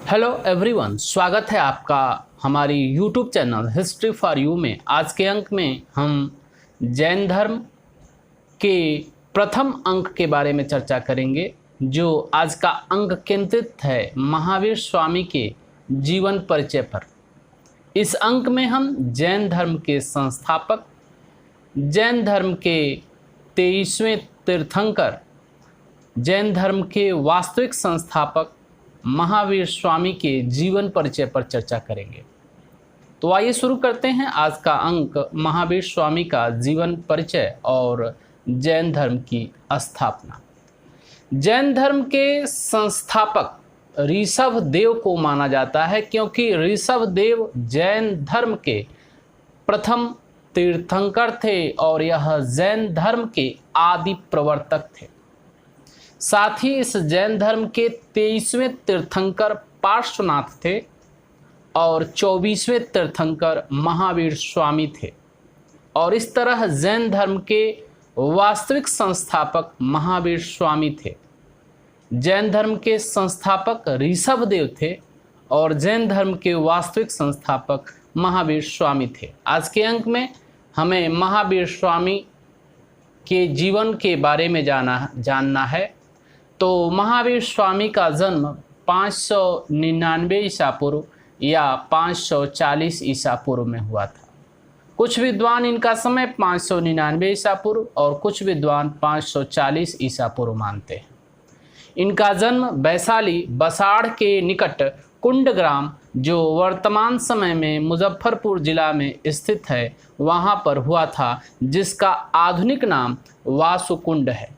Hello everyone, स्वागत है आपका हमारी YouTube channel history for you में। आज के अंक में हम जैन धर्म के प्रथम अंक के बारे में चर्चा करेंगे, जो आज का अंक केंद्रित है महावीर स्वामी के जीवन परिचय पर। इस अंक में हम जैन धर्म के संस्थापक, जैन धर्म के 23वें तीर्थंकर, जैन धर्म के वास्तविक संस्थापक महावीर स्वामी के जीवन परिचय पर चर्चा करेंगे। तो आइए शुरू करते हैं आज का अंक, महावीर स्वामी का जीवन परिचय और जैन धर्म की स्थापना। जैन धर्म के संस्थापक ऋषभ देव को माना जाता है, क्योंकि ऋषभ देव जैन धर्म के प्रथम तीर्थंकर थे और यह जैन धर्म के आदि प्रवर्तक थे। साथ ही इस जैन धर्म के 23वें तीर्थंकर पार्श्वनाथ थे और 24वें तीर्थंकर महावीर स्वामी थे। और इस तरह जैन धर्म के वास्तविक संस्थापक महावीर स्वामी थे। जैन धर्म के संस्थापक ऋषभ देव थे और जैन धर्म के वास्तविक संस्थापक महावीर स्वामी थे। आज के अंक में हमें महावीर स्वामी के जीवन के बारे में जानना है। तो महावीर स्वामी का जन्म 599 ईसा पूर्व या 540 ईसा पूर्व में हुआ था। कुछ विद्वान इनका समय 599 ईसा पूर्व और कुछ विद्वान 540 ईसा पूर्व मानते हैं। इनका जन्म वैशाली बसाड़ के निकट कुंडग्राम, जो वर्तमान समय में मुजफ्फरपुर जिला में स्थित है, वहाँ पर हुआ था, जिसका आधुनिक नाम वासुकुंड है।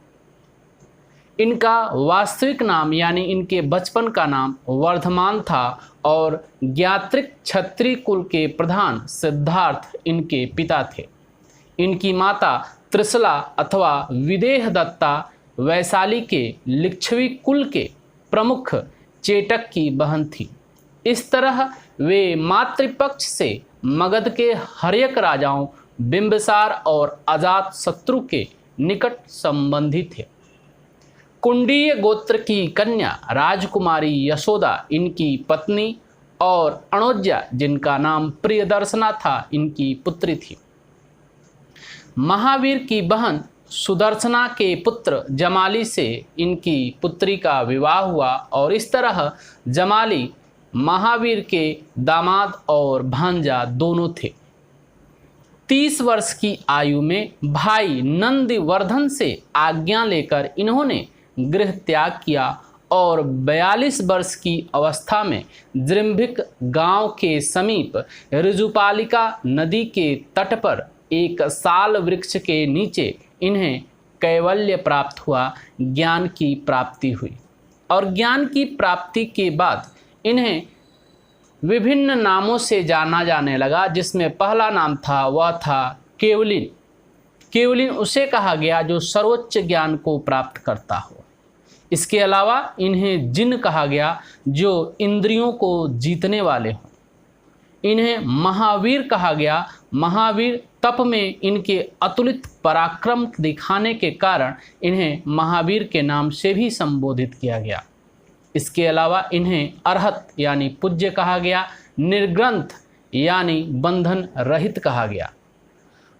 इनका वास्तविक नाम यानी इनके बचपन का नाम वर्धमान था और ज्ञात्रिक क्षत्रिय कुल के प्रधान सिद्धार्थ इनके पिता थे। इनकी माता त्रिशला अथवा विदेह दत्ता वैशाली के लिच्छवी कुल के प्रमुख चेटक की बहन थी। इस तरह वे मातृपक्ष से मगध के हर्यक राजाओं बिंबिसार और अजातशत्रु के निकट संबंधी थे। कुंडीय गोत्र की कन्या राजकुमारी यशोदा इनकी पत्नी और अणोज्या, जिनका नाम प्रियदर्शना था, इनकी पुत्री थी। महावीर की बहन सुदर्शना के पुत्र जमाली से इनकी पुत्री का विवाह हुआ और इस तरह जमाली महावीर के दामाद और भांजा दोनों थे। 30 वर्ष की आयु में भाई नंदिवर्धन से आज्ञा लेकर इन्होंने गृह त्याग किया और 42 वर्ष की अवस्था में जृंभिक गांव के समीप ऋजुपालिका नदी के तट पर एक साल वृक्ष के नीचे इन्हें कैवल्य प्राप्त हुआ, ज्ञान की प्राप्ति हुई। और ज्ञान की प्राप्ति के बाद इन्हें विभिन्न नामों से जाना जाने लगा, जिसमें पहला नाम था वह था केवलिन। केवलिन उसे कहा गया जो सर्वोच्च ज्ञान को प्राप्त करता हो। इसके अलावा इन्हें जिन कहा गया, जो इंद्रियों को जीतने वाले हों। इन्हें महावीर कहा गया। महावीर तप में इनके अतुलित पराक्रम दिखाने के कारण इन्हें महावीर के नाम से भी संबोधित किया गया। इसके अलावा इन्हें अरहत यानी पूज्य कहा गया, निर्ग्रंथ यानी बंधन रहित कहा गया।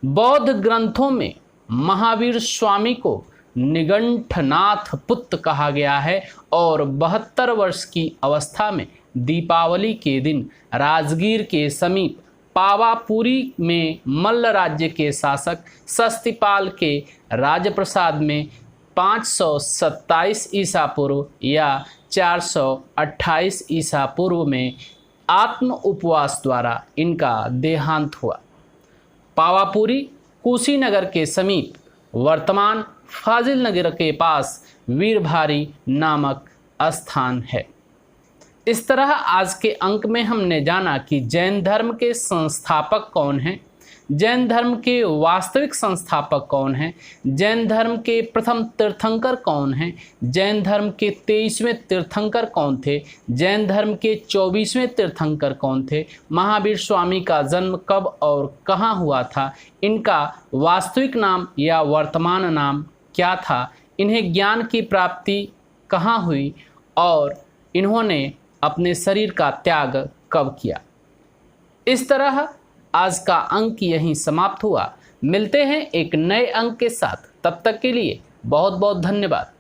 बौद्ध ग्रंथों में महावीर स्वामी को निगंठनाथ पुत्र कहा गया है और 72 वर्ष की अवस्था में दीपावली के दिन राजगीर के समीप पावापुरी में मल्ल राज्य के शासक शस्तिपाल के राजप्रसाद में 527 ईसा पूर्व या 428 ईसा पूर्व में आत्म उपवास द्वारा इनका देहांत हुआ। पावापुरी कुशीनगर के समीप वर्तमान फाजिल नगर के पास वीरभारी नामक स्थान है। इस तरह आज के अंक में हमने जाना कि जैन धर्म के संस्थापक कौन हैं, जैन धर्म के वास्तविक संस्थापक कौन हैं, जैन धर्म के प्रथम तीर्थंकर कौन हैं, जैन धर्म के 23वें तीर्थंकर कौन थे, जैन धर्म के 24वें तीर्थंकर कौन थे, महावीर स्वामी का जन्म कब और कहाँ हुआ था, इनका वास्तविक नाम या वर्तमान नाम क्या था, इन्हें ज्ञान की प्राप्ति कहाँ हुई और इन्होंने अपने शरीर का त्याग कब किया। इस तरह आज का अंक यहीं समाप्त हुआ। मिलते हैं एक नए अंक के साथ, तब तक के लिए बहुत बहुत धन्यवाद।